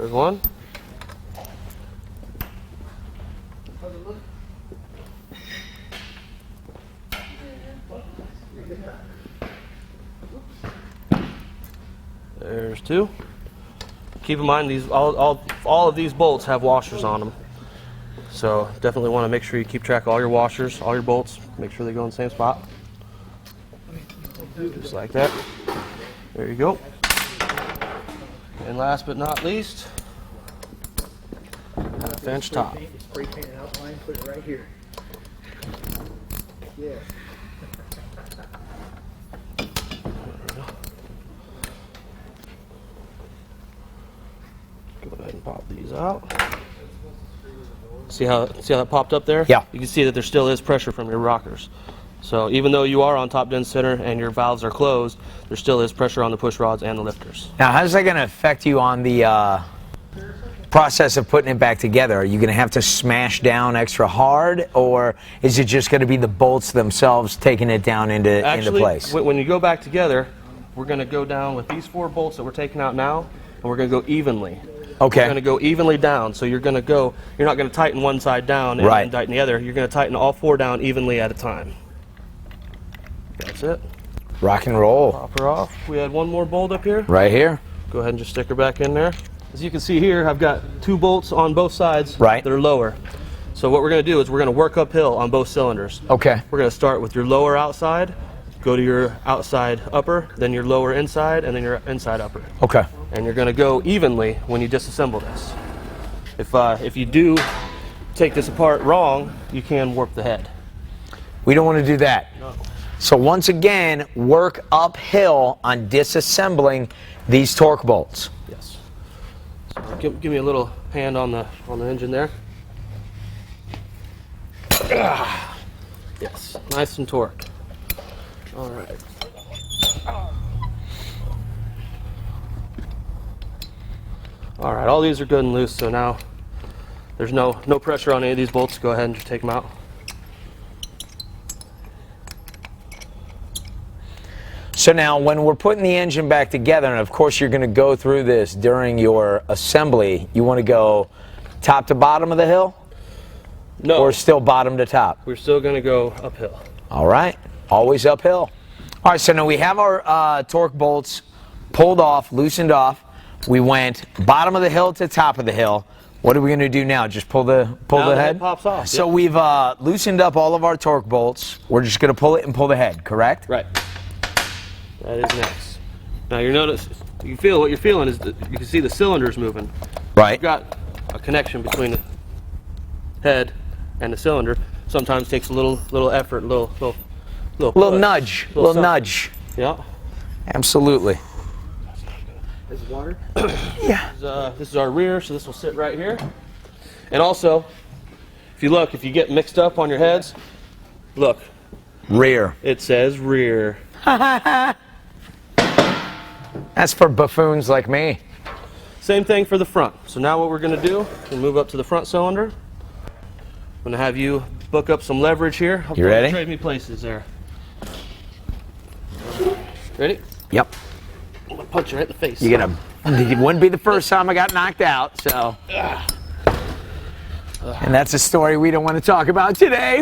There's one. There's two. Keep in mind these all of these bolts have washers on them. So definitely want to make sure you keep track of all your washers, all your bolts, make sure they go in the same spot. Just like that. There you go. And last but not least, half inch top. Spray paint an outline, put it right here. Yeah. Go ahead and pop these out. See how that popped up there? Yeah. You can see that there still is pressure from your rockers. So even though you are on top dead center and your valves are closed, there still is pressure on the push rods and the lifters. Now, how's that going to affect you on the process of putting it back together? Are you going to have to smash down extra hard, or is it just going to be the bolts themselves taking it down into place? When you go back together, we're going to go down with these 4 bolts that we're taking out now, and we're going to go evenly. Okay. We're going to go evenly down, so you're not going to tighten one side down and then tighten the other. You're going to tighten all 4 down evenly at a time. That's it. Rock and roll. Pop her off. We had one more bolt up here. Right here. Go ahead and just stick her back in there. As you can see here, I've got 2 bolts on both sides that are lower. So what we're going to do is we're going to work uphill on both cylinders. Okay. We're going to start with your lower outside, go to your outside upper, then your lower inside, and then your inside upper. Okay. And you're going to go evenly when you disassemble this. If you do take this apart wrong, you can warp the head. We don't want to do that. No. So once again, work uphill on disassembling these torque bolts. Yes. So give me a little hand on the engine there. Yes, nice and torqued. All right. All right, all these are good and loose, so now there's no pressure on any of these bolts. Go ahead and just take them out. So now when we're putting the engine back together, and of course you're going to go through this during your assembly, you want to go top to bottom of the hill? No. Or still bottom to top? We're still going to go uphill. All right, always uphill. All right, so now we have our torque bolts pulled off, loosened off. We went bottom of the hill to top of the hill. What are we going to do now? Just pull the head? Pops off. So we've loosened up all of our torque bolts. We're just going to pull it and pull the head, correct? Right. That is next. Now you notice, what you're feeling is that you can see the cylinders moving. Right. You've got a connection between the head and the cylinder. Sometimes takes a little effort, a little nudge, little nudge. Yeah. Absolutely. Is it water? Yeah. This is our rear, so this will sit right here. And also, if you get mixed up on your heads, look. Rear. It says rear. That's for buffoons like me. Same thing for the front. So now what we're going to do, we'll move up to the front cylinder. I'm going to have you book up some leverage here. You ready? Trade me places there. Ready? Yep. I'm going to punch you right in the face. It wouldn't be the first time I got knocked out, so. And that's a story we don't want to talk about today.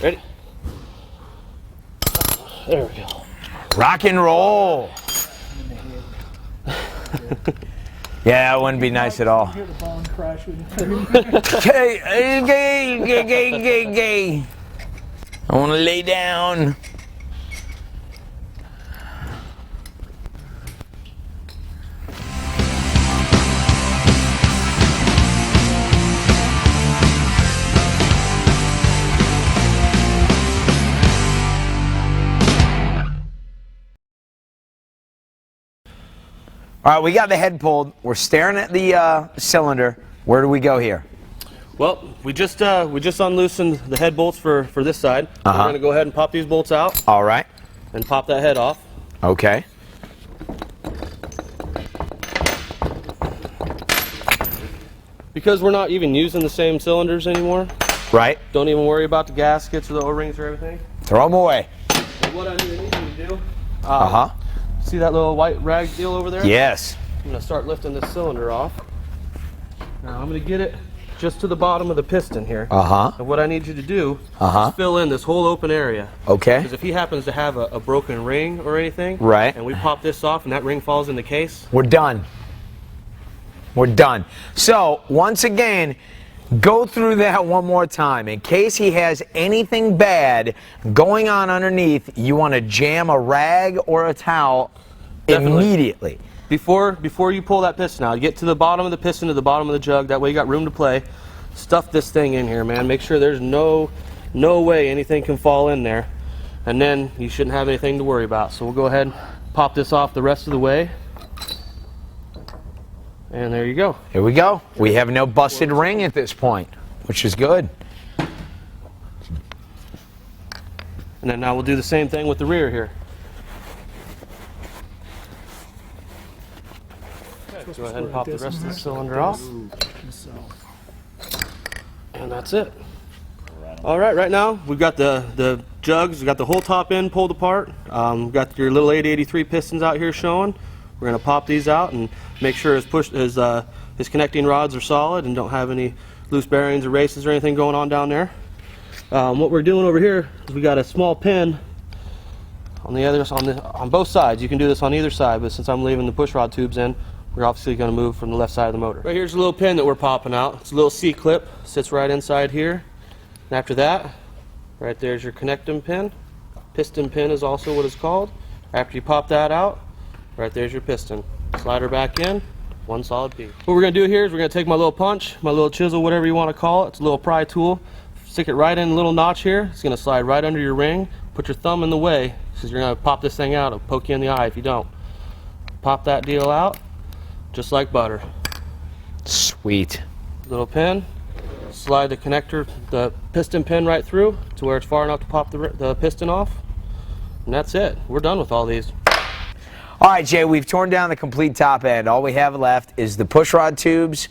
Ready? There we go. Rock and roll. Yeah, it wouldn't be nice at all. Hear the bone crashing. Gay. I want to lay down. All right, we got the head pulled. We're staring at the cylinder. Where do we go here? Well, we just unloosened the head bolts for this side. We're going to go ahead and pop these bolts out. All right. And pop that head off. Okay. Because we're not even using the same cylinders anymore. Right. Don't even worry about the gaskets or the O-rings or everything. Throw them away. And what I need you to do. See See that little white rag deal over there? Yes. I'm going to start lifting this cylinder off. Now I'm going to get it just to the bottom of the piston here. And what I need you to do is fill in this whole open area. Okay. Because if he happens to have a broken ring or anything, right, and we pop this off and that ring falls in the case, we're done. We're done. So once again, go through that one more time. In case he has anything bad going on underneath, you want to jam a rag or a towel immediately. Before you pull that piston out, get to the bottom of the piston, to the bottom of the jug. That way you got room to play. Stuff this thing in here, man. Make sure there's no way anything can fall in there. And then you shouldn't have anything to worry about. So we'll go ahead and pop this off the rest of the way. And there you go. Here we go. We have no busted ring at this point, which is good. And then now we'll do the same thing with the rear here. Go ahead and pop the rest of the cylinder off. And that's it. All right, right now we've got the jugs, we've got the whole top end pulled apart. We've got your little 883 pistons out here showing. We're going to pop these out and make sure his connecting rods are solid and don't have any loose bearings or races or anything going on down there. What we're doing over here is we got a small pin on both sides. You can do this on either side, but since I'm leaving the push rod tubes in, we're obviously going to move from the left side of the motor. Right here's a little pin that we're popping out. It's a little C-clip, sits right inside here. And after that, right there's your connecting pin. Piston pin is also what it's called. After you pop that out, right there's your piston. Slide her back in, one solid piece. What we're going to do here is we're going to take my little punch, my little chisel, whatever you want to call it. It's a little pry tool. Stick it right in a little notch here. It's going to slide right under your ring. Put your thumb in the way because you're going to pop this thing out. It'll poke you in the eye if you don't. Pop that deal out. Just like butter. Sweet. Little pin, slide the connector, the piston pin right through to where it's far enough to pop the piston off. And that's it. We're done with all these. All right, Jay, we've torn down the complete top end. All we have left is the push rod tubes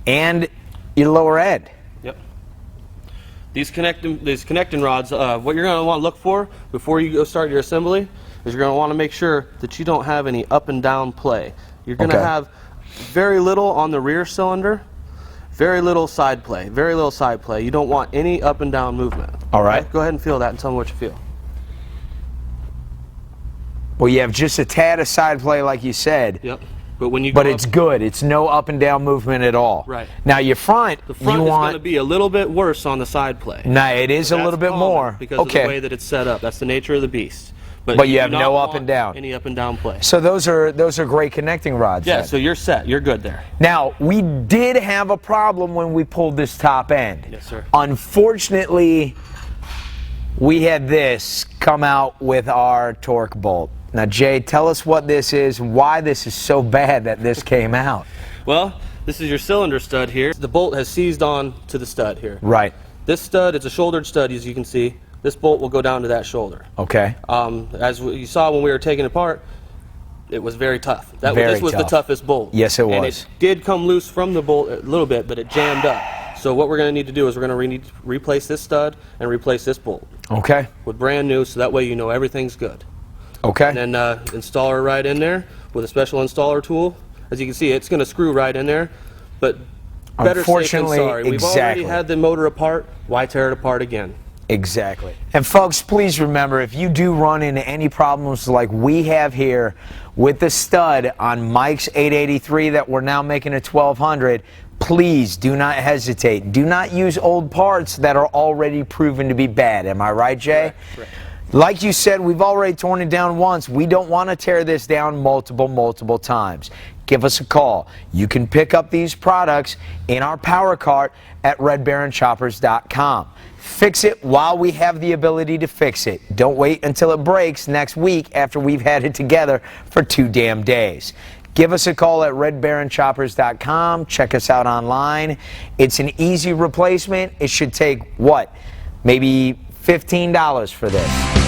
and your lower end. Yep. These connecting rods, what you're going to want to look for before you go start your assembly is you're going to want to make sure that you don't have any up and down play. You're going to have very little on the rear cylinder, very little side play, very little side play. You don't want any up and down movement. All right. Okay? Go ahead and feel that and tell me what you feel. Well, you have just a tad of side play like you said. Yep. But it's good. It's no up and down movement at all. Right. Now your front, the front is going to be a little bit worse on the side play. No, it is a little bit more. Because of the way that it's set up. That's the nature of the beast. But you have no up and down. Any up and down play. So those are great connecting rods. Yeah, then. so you're set. You're good there. Now, we did have a problem when we pulled this top end. Yes, sir. Unfortunately, we had this come out with our torque bolt. Now, Jay, tell us what this is, why this is so bad that this came out. Well, this is your cylinder stud here. The bolt has seized on to the stud here. Right. This stud, it's a shouldered stud, as you can see. This bolt will go down to that shoulder. Okay. As you saw when we were taking it apart, it was very tough. This was the toughest bolt. Yes, it was. And it did come loose from the bolt a little bit, but it jammed up. So what we're going to need to do is we're going to need to replace this stud and replace this bolt. Okay. With brand new, so that way you know everything's good. Okay. And then install her right in there with a special installer tool. As you can see, it's going to screw right in there, but better safe than sorry. We've already had the motor apart. Why tear it apart again? Exactly. And folks, please remember, if you do run into any problems like we have here with the stud on Mike's 883 that we're now making a 1200, please do not hesitate. Do not use old parts that are already proven to be bad. Am I right, Jay? Correct. Like you said, we've already torn it down once. We don't want to tear this down multiple times. Give us a call. You can pick up these products in our power cart at redbarronchoppers.com. Fix it while we have the ability to fix it. Don't wait until it breaks next week after we've had it together for 2 damn days. Give us a call at redbarronchoppers.com. Check us out online. It's an easy replacement. It should take, what, maybe $15 for this.